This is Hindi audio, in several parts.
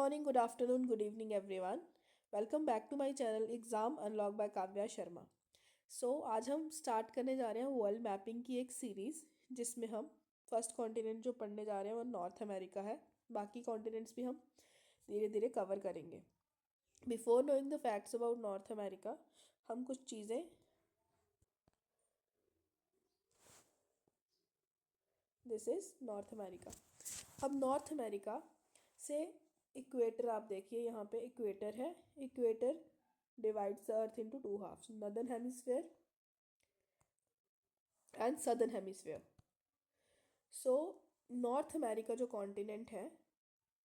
morning, good afternoon, good evening, everyone. Welcome back to my channel Exam Unlock by Kavya Sharma. आज हम स्टार्ट करने जा रहे हैं वर्ल्ड मैपिंग की एक सीरीज़ जिसमें हम फर्स्ट कॉन्टिनेंट जो पढ़ने जा रहे हैं वो नॉर्थ अमेरिका है. बाकी कॉन्टिनेंट्स भी हम धीरे धीरे कवर करेंगे. Before knowing the facts about North America हम कुछ चीज़ें दिस इज़ नॉर्थ अमेरिका. अब नॉर्थ अमेरिका से इक्वेटर आप देखिए, यहाँ पे इक्वेटर है. Equator divides the earth into two halves, northern hemisphere and southern hemisphere. So North America जो कॉन्टिनेंट है,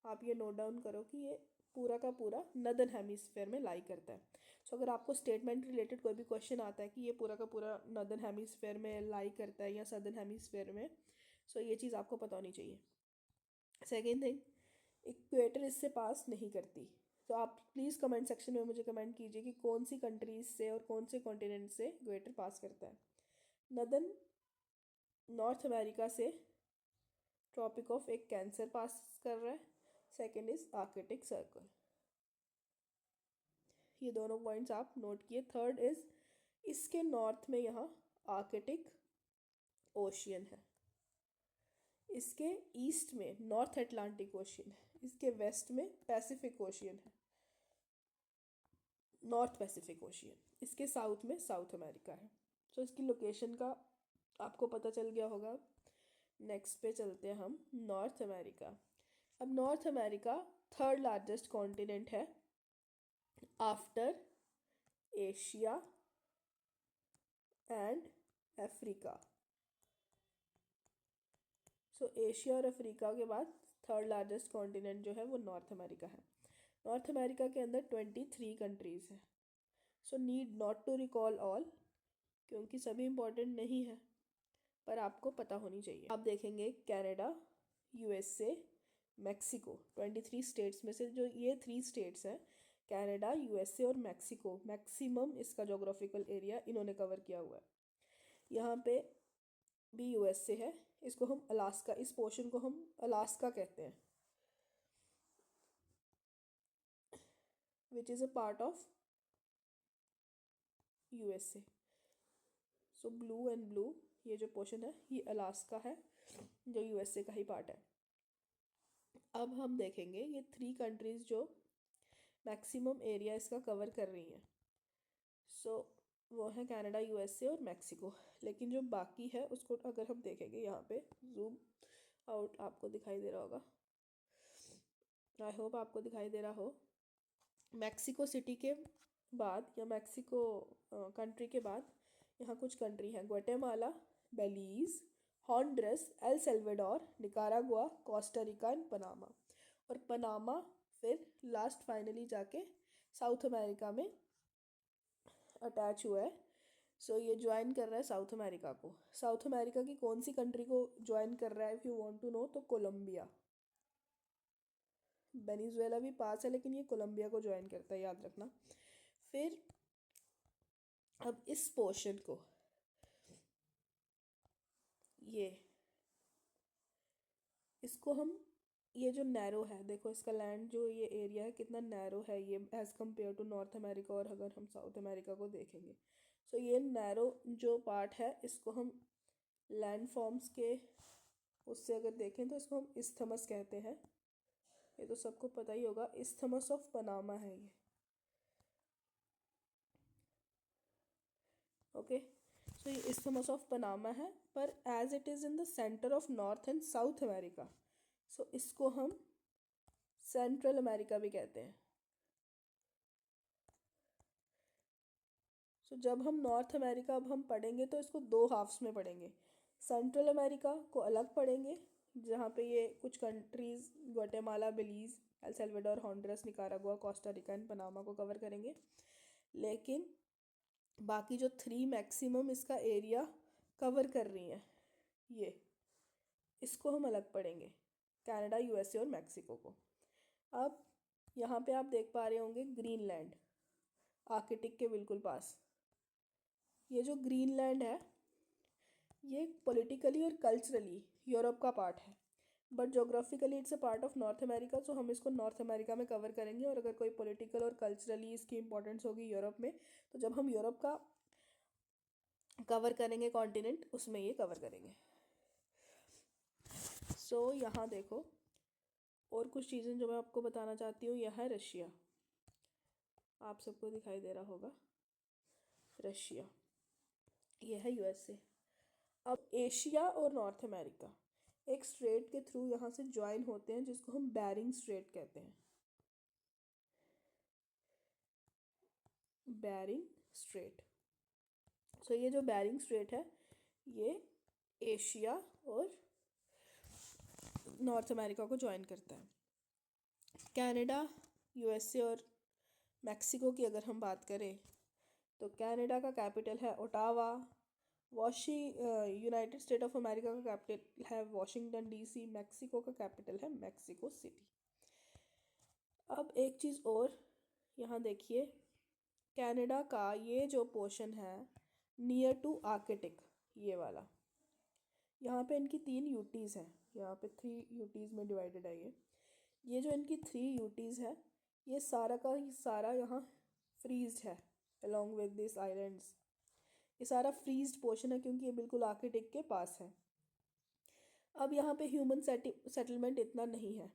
आप ये नोट डाउन करो कि ये पूरा का पूरा नदर्न हेमिस्फेयर में लाई करता है. अगर आपको स्टेटमेंट रिलेटेड कोई भी क्वेश्चन आता है कि ये पूरा का पूरा नदर्न हेमिस्फेयर में लाई करता है या सदर्न हेमिस्फेयर में, ये चीज़ आपको पता होनी चाहिए. सेकेंड थिंग, इक्वेटर इससे पास नहीं करती. तो आप प्लीज़ कमेंट सेक्शन में मुझे कमेंट कीजिए कि कौन सी कंट्रीज से और कौन से कॉन्टिनेंट से इक्वेटर पास करता है. नदर्न नॉर्थ अमेरिका से ट्रॉपिक ऑफ एक कैंसर पास कर रहा है. Second is Arctic circle. ये दोनों पॉइंट्स आप नोट किए. थर्ड इज इसके नॉर्थ में यहाँ आर्कटिक ओशियन है. इसके ईस्ट में नॉर्थ अटलांटिक ओशियन है. इसके वेस्ट में पैसिफिक ओशियन है, नॉर्थ पैसिफिक ओशियन. इसके साउथ में साउथ अमेरिका है. इसकी लोकेशन का आपको पता चल गया होगा. नेक्स्ट पे चलते हैं हम नॉर्थ अमेरिका. अब North America third largest continent है after Asia and Africa. Asia और अफ्रीका के बाद थर्ड लार्जेस्ट कॉन्टिनेंट जो है वो नॉर्थ अमेरिका है. नॉर्थ अमेरिका के अंदर 23 कंट्रीज हैं. Need not to recall all, क्योंकि सभी इम्पोर्टेंट नहीं है, पर आपको पता होनी चाहिए. आप देखेंगे कनाडा, यूएसए, मैक्सिको. 23 स्टेट्स में से जो ये 3 स्टेट्स हैं, कनाडा, यूएसए और मैक्सिको, मैक्सिमम इसका जोग्राफिकल एरिया इन्होंने कवर किया हुआ है. यहाँ पे भी यूएसए है. इसको हम अलास्का, इस पोर्शन को हम अलास्का कहते हैं, which is a part of USA. Blue and blue, ये जो पोर्शन है ये अलास्का है, जो यूएसए का ही पार्ट है. अब हम देखेंगे ये 3 कंट्रीज जो मैक्सिमम एरिया इसका कवर कर रही हैं. वो है कनाडा, यूएसए और मैक्सिको. लेकिन जो बाकी है उसको अगर हम देखेंगे, यहाँ पे जूम आउट आपको दिखाई दे रहा होगा, आई होप आपको दिखाई दे रहा हो. मैक्सिको सिटी के बाद या मैक्सिको कंट्री के बाद यहाँ कुछ कंट्री हैं: Guatemala, Belize, Honduras, El Salvador, Nicaragua, Costa Rica and Panama. और पनामा फिर लास्ट फाइनली जाके साउथ अमेरिका में अटैच हुआ है. ये ज्वाइन कर रहा है साउथ अमेरिका को. साउथ अमेरिका की कौन सी कंट्री को ज्वाइन कर रहा है, if you want to know, तो कोलंबिया. वेनेजुएला भी पास है, लेकिन ये कोलंबिया को ज्वाइन करता है, याद रखना. फिर अब इस पोर्शन को, इसको हम, ये जो नैरो है, देखो इसका लैंड जो ये एरिया है कितना नैरो है ये as compared to North America. और अगर हम साउथ अमेरिका को देखेंगे, ये नैरो जो पार्ट है इसको हम लैंड फॉर्म्स के उससे अगर देखें तो इसको हम इस्थमस कहते हैं. ये तो सबको पता ही होगा, इस्थमस ऑफ पनामा है ये. ओके, ये इस्थमस ऑफ पनामा है, पर as it is in the centre of North and South America, इसको हम सेंट्रल अमेरिका भी कहते हैं. जब हम नॉर्थ अमेरिका अब हम पढ़ेंगे तो इसको 2 हाफ्स में पढ़ेंगे. सेंट्रल अमेरिका को अलग पढ़ेंगे, जहाँ पे ये कुछ countries Guatemala, Belize, El Salvador, Honduras, Nicaragua, Costa Rica and Panama को कवर करेंगे. लेकिन बाकी जो 3 मैक्सिमम इसका एरिया कवर कर रही हैं, इसको हम अलग पढ़ेंगे, कनाडा, यूएसए और मैक्सिको को. अब यहाँ पे आप देख पा रहे होंगे ग्रीनलैंड, आर्कटिक के बिल्कुल पास. ये जो ग्रीनलैंड है ये पॉलिटिकली और कल्चरली यूरोप का पार्ट है, but geographically it's a part of North America, so हम इसको नॉर्थ अमेरिका में कवर करेंगे। और अगर कोई पॉलिटिकल और कल्चरली इसकी इंपॉर्टेंस होगी यूरोप में, तो जब हम यूरोप का कवर करेंगे कॉन्टिनेंट, उसमें ये कवर करेंगे। सो यहाँ देखो और कुछ चीज़ें जो मैं आपको बताना चाहती हूँ। यह है रशिया, आप सबको दिखाई दे रहा होगा रशिया। यह है यूएसए। अब एशिया और नॉर्थ अमेरिका एक स्ट्रेट के थ्रू यहाँ से ज्वाइन होते हैं, जिसको हम बैरिंग स्ट्रेट कहते हैं। Bearing straight. सो ये जो बैरिंग स्ट्रेट है, ये एशिया और नॉर्थ अमेरिका को ज्वाइन करता है। कनाडा, यूएसए और मैक्सिको की अगर हम बात करें, तो कनाडा का कैपिटल है Ottawa. United state of America का कैपिटल है वॉशिंगटन डीसी। मैक्सिको का कैपिटल है मैक्सिको सिटी। अब एक चीज़ और यहाँ देखिए, कनाडा का ये जो पोर्शन है नियर टू आर्कटिक, ये वाला, यहाँ पे इनकी 3 यूटीज़ हैं। यहाँ पे 3 यूटीज़ में डिवाइडेड है ये जो इनकी 3 यूटीज़ है, ये सारा का सारा यहाँ फ्रीज्ड है अलॉन्ग विद दिस आइलैंड्स। ये सारा फ्रीज्ड पोर्शन है क्योंकि ये बिल्कुल आर्कटिक के पास है। अब यहाँ पे ह्यूमन सेटलमेंट इतना नहीं है,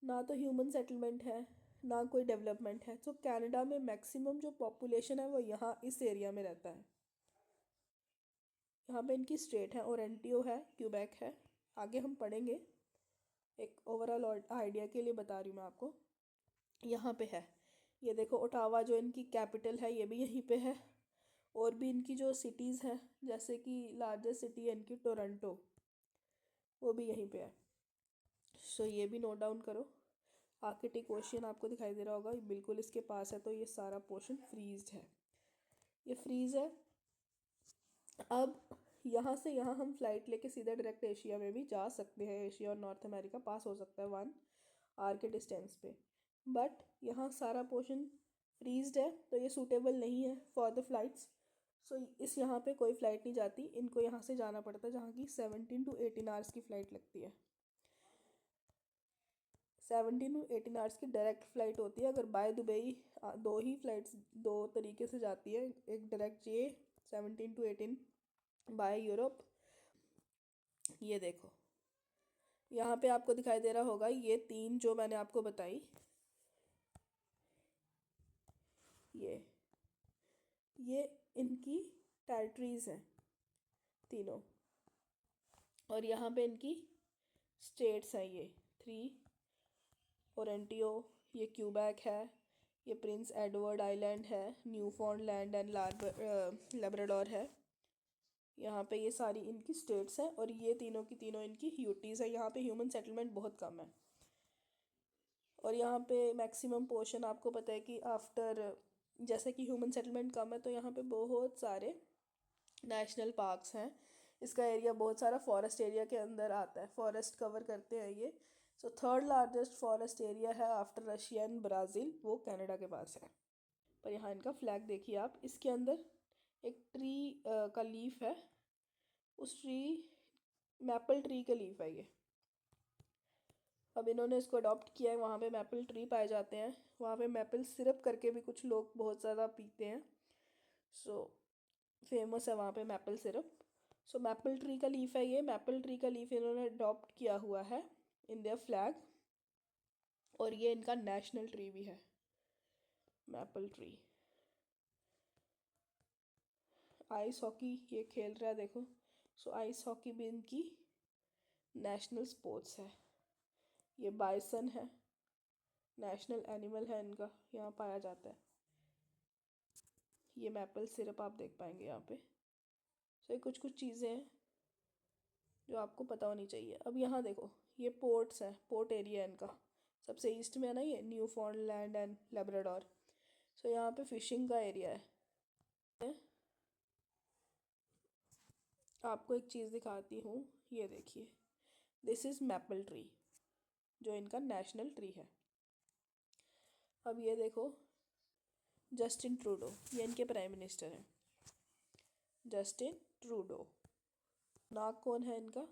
ना तो ह्यूमन सेटलमेंट है ना कोई डेवलपमेंट है। तो कनाडा में मैक्सिमम जो पॉपुलेशन है वो यहाँ इस एरिया में रहता है। यहाँ पे इनकी स्टेट है ओरेंटियो है, क्यूबेक है। आगे हम पढ़ेंगे, एक ओवरऑल आइडिया के लिए बता रही हूँ मैं आपको। यहाँ पे है, ये देखो ओटावा जो इनकी कैपिटल है, ये भी यहीं पे है। और भी इनकी जो सिटीज़ हैं, जैसे कि लार्जेस्ट सिटी है इनकी टोरंटो, वो भी यहीं पे है। सो ये भी नोट डाउन करो। आर्कटिक ओशियन आपको दिखाई दे रहा होगा, बिल्कुल इसके पास है। तो ये सारा पोर्शन फ्रीज्ड है, ये फ्रीज है। अब यहाँ से यहाँ हम फ्लाइट लेके सीधा डायरेक्ट एशिया में भी जा सकते हैं। एशिया और नॉर्थ अमेरिका पास हो सकता है 1 आवर के डिस्टेंस पे। बट यहाँ सारा पोर्शन फ्रीज्ड है, तो ये सूटेबल नहीं है फॉर द फ्लाइट्स। सो इस यहाँ पे कोई फ़्लाइट नहीं जाती, इनको यहाँ से जाना पड़ता है, जहाँ की 17 to 18 आवर्स की फ़्लाइट लगती है। 17 to 18 आवर्स की डायरेक्ट फ़्लाइट होती है। अगर बाय दुबई 2 ही फ़्लाइट्स 2 तरीके से जाती है, एक डायरेक्ट ये 17 to 18 बाय यूरोप। ये देखो यहाँ पे आपको दिखाई दे रहा होगा, ये 3 जो मैंने आपको बताई, ये इनकी टेरिटरीज़ हैं तीनों। और यहाँ पे इनकी स्टेट्स हैं, ये 3, ओरेंटियो, ये क्यूबेक है, ये प्रिंस एडवर्ड आइलैंड है, न्यूफाउंडलैंड एंड लैब्राडोर है। यहाँ पे ये सारी इनकी स्टेट्स हैं और ये तीनों की तीनों इनकी यूटीज़ है। यहाँ पे ह्यूमन सेटलमेंट बहुत कम है। और यहाँ पे मैक्सिमम पोर्शन आपको पता है कि आफ्टर, जैसे कि ह्यूमन सेटलमेंट कम है, तो यहाँ पे बहुत सारे नेशनल पार्क्स हैं। इसका एरिया बहुत सारा फॉरेस्ट एरिया के अंदर आता है, फॉरेस्ट कवर करते हैं ये। सो 3rd लार्जेस्ट फॉरेस्ट एरिया है आफ्टर रशिया एंड ब्राज़ील, वो कनाडा के पास है। पर यहाँ इनका फ्लैग देखिए आप, इसके अंदर एक ट्री का लीफ है, उस मैपल ट्री का लीफ है ये। अब इन्होंने इसको अडॉप्ट किया है, वहाँ पे मैपल ट्री पाए जाते हैं। वहाँ पे मैपल सिरप करके भी कुछ लोग बहुत ज़्यादा पीते हैं। सो फेमस है वहाँ पे मैपल सिरप। सो मैपल ट्री का लीफ है ये। मैपल ट्री का लीफ इन्होंने अडॉप्ट किया हुआ है इन देयर फ्लैग, और ये इनका नेशनल ट्री भी है, मैपल ट्री। आइस हॉकी ये खेल रहा है देखो। सो आइस हॉकी भी इनकी नेशनल स्पोर्ट्स है। ये बाइसन है, नेशनल एनिमल है इनका, यहाँ पाया जाता है। ये मैपल सिरप आप देख पाएंगे यहाँ पे। सो ये कुछ कुछ चीज़ें हैं जो आपको पता होनी चाहिए। अब यहाँ देखो, ये पोर्ट्स हैं, पोर्ट एरिया है इनका। सबसे ईस्ट में है ना ये न्यूफाउंडलैंड एंड लैब्राडोर। सो यहाँ पे फिशिंग का एरिया है। आपको एक चीज़ दिखाती हूँ, ये देखिए, दिस इज़ मैपल ट्री, जो इनका नेशनल ट्री है। अब ये देखो, जस्टिन ट्रूडो, ये इनके प्राइम मिनिस्टर हैं, जस्टिन ट्रूडो। नाग कौन है इनका?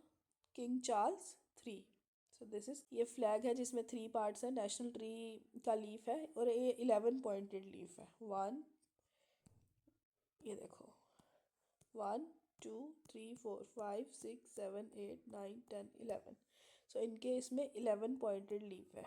King Charles 3। So this is, ये फ्लैग है जिसमें 3 पार्ट्स है, नेशनल ट्री का लीफ है और ये 11 पॉइंटेड लीफ है। वन, ये देखो, 1 2 3 4 5 6 7 8 9 10 11। सो इनके इसमें 11 पॉइंटेड लीफ है,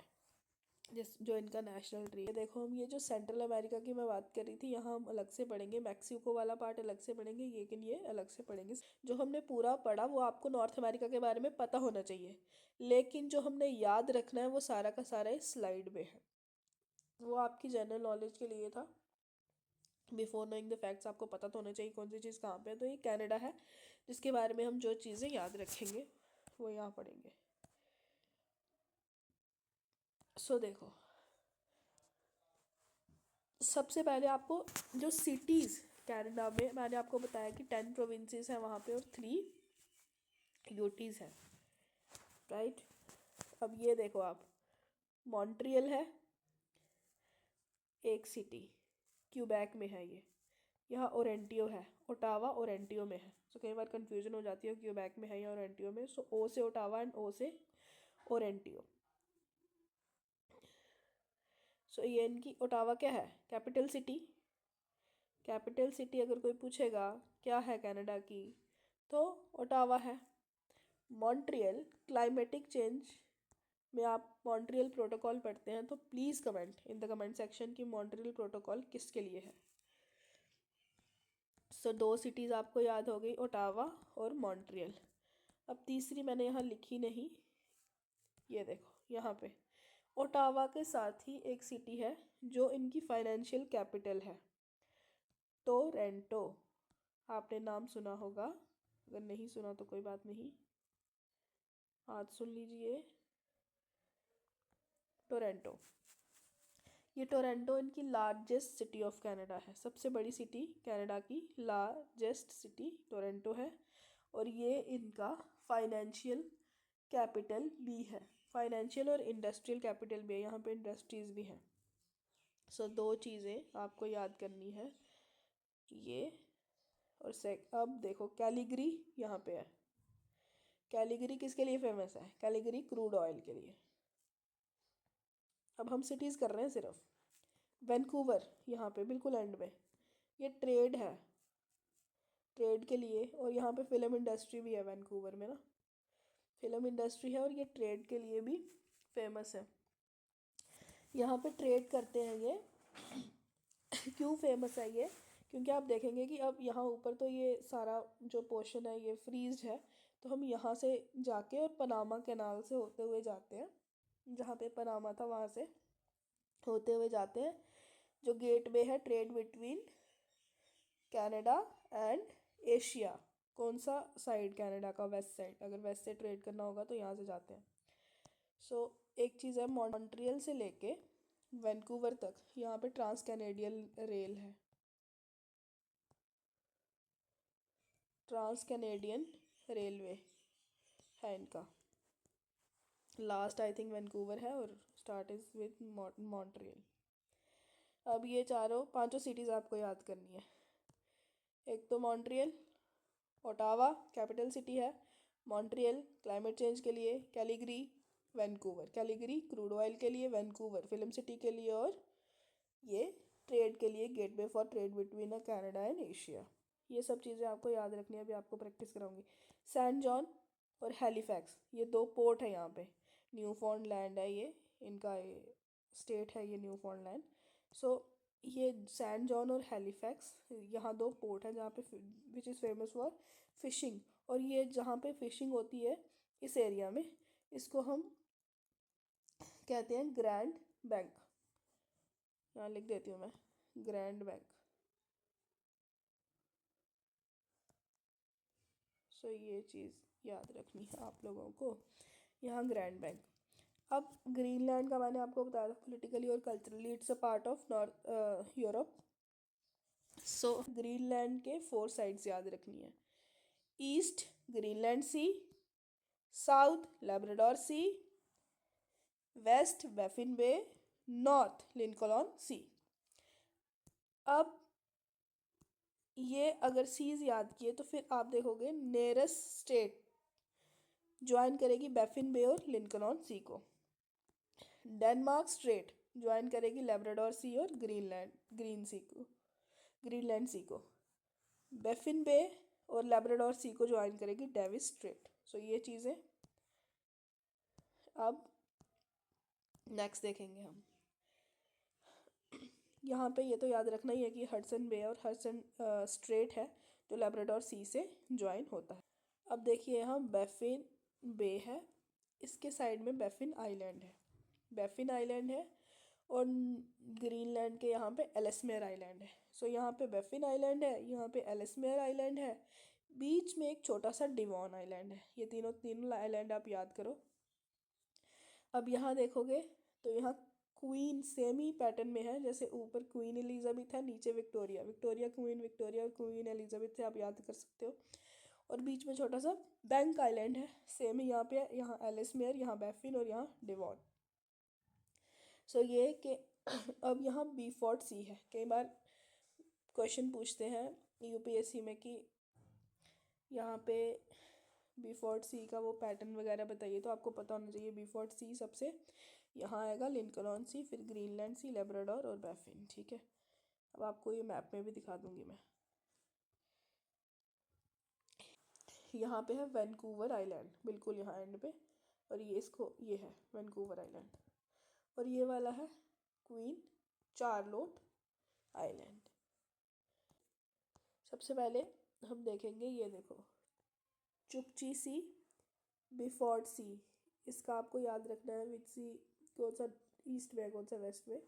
जिस जो इनका नेशनल ट्री है। देखो, हम ये जो सेंट्रल अमेरिका की मैं बात कर रही थी, यहाँ हम अलग से पढ़ेंगे, मैक्सिको वाला पार्ट अलग से पढ़ेंगे, लेकिन ये अलग से पढ़ेंगे। जो हमने पूरा पढ़ा वो आपको नॉर्थ अमेरिका के बारे में पता होना चाहिए, लेकिन जो हमने याद रखना है वो सारा का सारा इस स्लाइड में है। वो आपकी जनरल नॉलेज के लिए था। बिफोर नोइंग द फैक्ट्स आपको पता तो होना चाहिए कौन सी चीज़ कहाँ पे है। तो ये कनाडा है, जिसके बारे में हम जो चीज़ें याद रखेंगे वो यहाँ पढ़ेंगे। सो देखो, सबसे पहले आपको जो सिटीज़ कनाडा में, मैंने आपको बताया कि 10 प्रोविंसेस हैं वहाँ पे और 3 यूटीज़ हैं, राइट। अब ये देखो आप, मॉन्ट्रियल है एक सिटी, क्यूबैक में है ये। यहाँ ओरेंटियो है, ओटावा ओरेंटियो में है। सो कई बार कंफ्यूजन हो जाती है क्यूबैक में है या ओरेंटियो में। सो ओ से ओटावा एंड ओ से ओरेंटियो। सो ये इनकी, ओटावा क्या है, कैपिटल सिटी। कैपिटल सिटी अगर कोई पूछेगा क्या है कनाडा की, तो ओटावा है। मॉन्ट्रियल, क्लाइमेटिक चेंज में आप मॉन्ट्रियल प्रोटोकॉल पढ़ते हैं तो please comment in the comment section कि मॉन्ट्रियल प्रोटोकॉल किसके लिए है। सो 2 सिटीज़ आपको याद हो गई, ओटावा और मॉन्ट्रियल। अब तीसरी मैंने यहाँ लिखी नहीं, ये देखो यहाँ पे ओटावा के साथ ही एक सिटी है जो इनकी फाइनेंशियल कैपिटल है, टोरंटो। आपने नाम सुना होगा, अगर नहीं सुना तो कोई बात नहीं, आज सुन लीजिए, टोरंटो। ये टोरंटो इनकी लार्जेस्ट सिटी ऑफ कनाडा है, सबसे बड़ी सिटी कनाडा की, लार्जेस्ट सिटी टोरंटो है। और ये इनका फाइनेंशियल कैपिटल भी है, फाइनेंशियल और इंडस्ट्रियल कैपिटल भी है, यहाँ पे इंडस्ट्रीज़ भी हैं। सो 2 चीज़ें आपको याद करनी है, ये और अब देखो कैलिगरी यहाँ पे है। कैलिगरी किसके लिए फेमस है, कैलिगरी क्रूड ऑयल के लिए। अब हम सिटीज़ कर रहे हैं सिर्फ। वैंकूवर यहाँ पे बिल्कुल एंड में, ये ट्रेड है, ट्रेड के लिए, और यहाँ पे फिल्म इंडस्ट्री भी है वैंकूवर में ना, फिल्म इंडस्ट्री है और ये ट्रेड के लिए भी फेमस है। यहाँ पे ट्रेड करते हैं ये क्यों फेमस है ये, क्योंकि आप देखेंगे कि अब यहाँ ऊपर तो ये सारा जो पोर्शन है ये फ्रीज है, तो हम यहाँ से जाके और पनामा कैनाल से होते हुए जाते हैं, जहाँ पे पनामा था वहाँ से होते हुए जाते हैं, जो गेटवे है trade between Canada and Asia. कौन सा साइड, कनाडा का वेस्ट साइड, अगर वेस्ट से ट्रेड करना होगा तो यहाँ से जाते हैं। सो एक चीज़ है, मॉन्ट्रियल से लेके वैंकूवर तक यहाँ पे ट्रांस कैनेडियन रेल है, ट्रांस कैनेडियन रेलवे है इनका। लास्ट आई थिंक वैंकूवर है और स्टार्ट इज विद मॉन्ट्रियल। अब ये चारों पांचों सिटीज़ आपको याद करनी है। एक तो मॉन्ट्रियल, ओटावा कैपिटल सिटी है, मॉन्ट्रियल क्लाइमेट चेंज के लिए, कैलिगरी वैंकूवर, कैलिगरी क्रूड ऑयल के लिए, वैंकूवर फिल्म सिटी के लिए, और ये ट्रेड के लिए, gateway for trade between a Canada and Asia. ये सब चीज़ें आपको याद रखनी है, अभी आपको प्रैक्टिस कराऊंगी। सैन जॉन और हैलीफैक्स, ये 2 पोर्ट है यहाँ पे, न्यू लैंड है ये इनका, ये स्टेट है ये न्यू लैंड। सो ये सैन जॉन और हैलीफैक्स, यहाँ 2 पोर्ट हैं जहाँ पे which is famous for fishing. और ये जहाँ पे फिशिंग होती है इस एरिया में, इसको हम कहते हैं ग्रैंड बैंक। यहाँ लिख देती हूँ मैं, ग्रैंड बैंक। सो ये चीज़ याद रखनी है आप लोगों को, यहाँ ग्रैंड बैंक। अब ग्रीनलैंड का मैंने आपको बताया था, पॉलिटिकली और culturally it's a part of north Europe. So Greenland के 4 साइड्स याद रखनी है, ईस्ट ग्रीनलैंड सी, साउथ लेब्राडोर सी, वेस्ट बैफिन बे, नॉर्थ लिंकॉन सी। अब ये अगर सीज याद किए तो फिर आप देखोगे नियरेस्ट स्टेट ज्वाइन करेगी बैफिन बे और लिंकन सी को। डेनमार्क स्ट्रेट ज्वाइन करेगी लेब्राडोर सी और ग्रीनलैंड सी को। बैफिन बे और लेब्राडोर सी को ज्वाइन करेगी डेविस स्ट्रेट। सो ये चीज़ें अब नेक्स्ट देखेंगे हम। यहाँ पे ये तो याद रखना ही है कि हडसन बे और हडसन स्ट्रेट है जो लेब्राडोर सी से ज्वाइन होता है। अब देखिए यहाँ बैफिन बे है, इसके साइड में बैफिन आइलैंड है, बैफिन आइलैंड है, और ग्रीनलैंड के यहाँ पे एलिसमेयर आइलैंड है। सो यहाँ पे बैफिन आइलैंड है, यहाँ पे एलिसमेयर आइलैंड है, बीच में एक छोटा सा डिवॉन आइलैंड है। ये तीनों आइलैंड आप याद करो। अब यहाँ देखोगे तो यहाँ क्वीन सेम ही पैटर्न में है, जैसे ऊपर क्वीन एलिजाबेथ है, नीचे विक्टोरिया, क्वीन विक्टोरिया और क्वीन एलिजाबेथ है, आप याद कर सकते हो। और बीच में छोटा सा बैंक आइलैंड है, सेम ही यहाँ पे, यहाँ एलिसमेयर, यहाँ बैफिन और यहाँ डिवॉन। सो ये कि अब यहाँ बी फोर्ट सी है। कई बार क्वेश्चन पूछते हैं यूपीएससी में कि यहाँ पे बी फोर्ट सी का वो पैटर्न वगैरह बताइए, तो आपको पता होना चाहिए बी फोर्ट सी सबसे यहाँ आएगा, लिंकन सी, फिर ग्रीनलैंड सी, लेब्राडोर और बैफिन। ठीक है, अब आपको ये मैप में भी दिखा दूंगी मैं। यहाँ पे है वैंकूवर आइलैंड, बिल्कुल यहाँ एंड पे, और ये है वैंकूवर आइलैंड, और ये वाला है क्वीन चार्लोट आइलैंड। सबसे पहले हम देखेंगे, ये देखो चुकची सी, बिफोर्ड सी, इसका आपको याद रखना है विच सी, कौन सा ईस्ट में कौन सा वेस्ट में।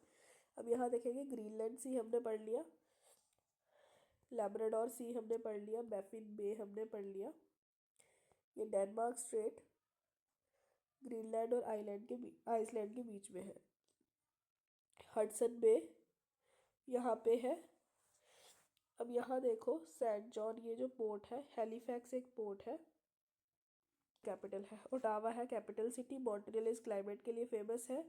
अब यहाँ देखेंगे ग्रीनलैंड सी हमने पढ़ लिया, लैब्राडोर सी हमने पढ़ लिया, बैफिन बे हमने पढ़ लिया, ये डेनमार्क स्ट्रेट ग्रीनलैंड और आइसलैंड के बीच में है। हडसन बे यहाँ पे है। अब यहाँ देखो सेंट जॉन, ये जो पोर्ट है, हैलिफैक्स एक पोर्ट है, कैपिटल है, ओटावा है कैपिटल सिटी, मॉन्ट्रियल इस क्लाइमेट के लिए फेमस है,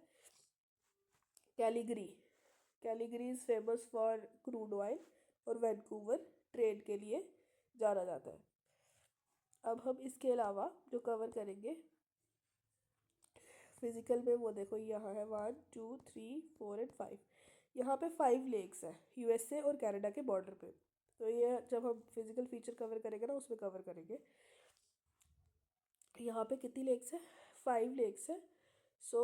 Calgary is famous for crude oil, और वैंकूवर ट्रेड के लिए जाना जाता है। अब हम इसके अलावा जो कवर करेंगे फिजिकल में, वो देखो यहाँ है 1 2 3 4 एंड 5, यहाँ पे 5 लेक्स है यूएसए और कनाडा के बॉर्डर पे। तो ये जब हम फिजिकल फीचर कवर करेंगे ना, उसमें कवर करेंगे। यहाँ पे कितनी लेक्स है, 5 लेक्स है। सो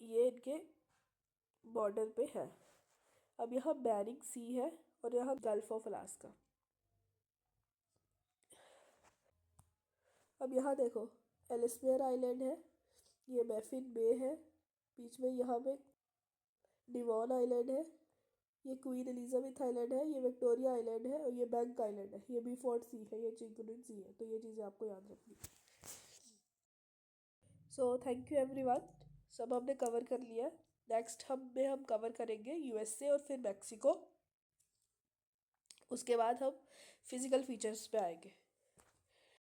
ये इनके बॉर्डर पे है। अब यहाँ बेरिंग सी है, और यहाँ गल्फ ऑफ अलास्का। अब यहाँ देखो एलिसमेयर आइलैंड है, ये बैफिन बे है, बीच में यहाँ पे डिवॉन आइलैंड है, ये क्वीन एलिजाबेथ आइलैंड है, ये विक्टोरिया आइलैंड है, और ये बैंक आइलैंड है, ये बी फोर्ट सी है, ये चिंकुनिन सी है। तो ये चीज़ें आपको याद रखनी। सो थैंक यू एवरीवन, सब हमने कवर कर लिया। नेक्स्ट हम कवर करेंगे यूएसए और फिर मैक्सिको, उसके बाद हम फिजिकल फीचर्स पे आएंगे।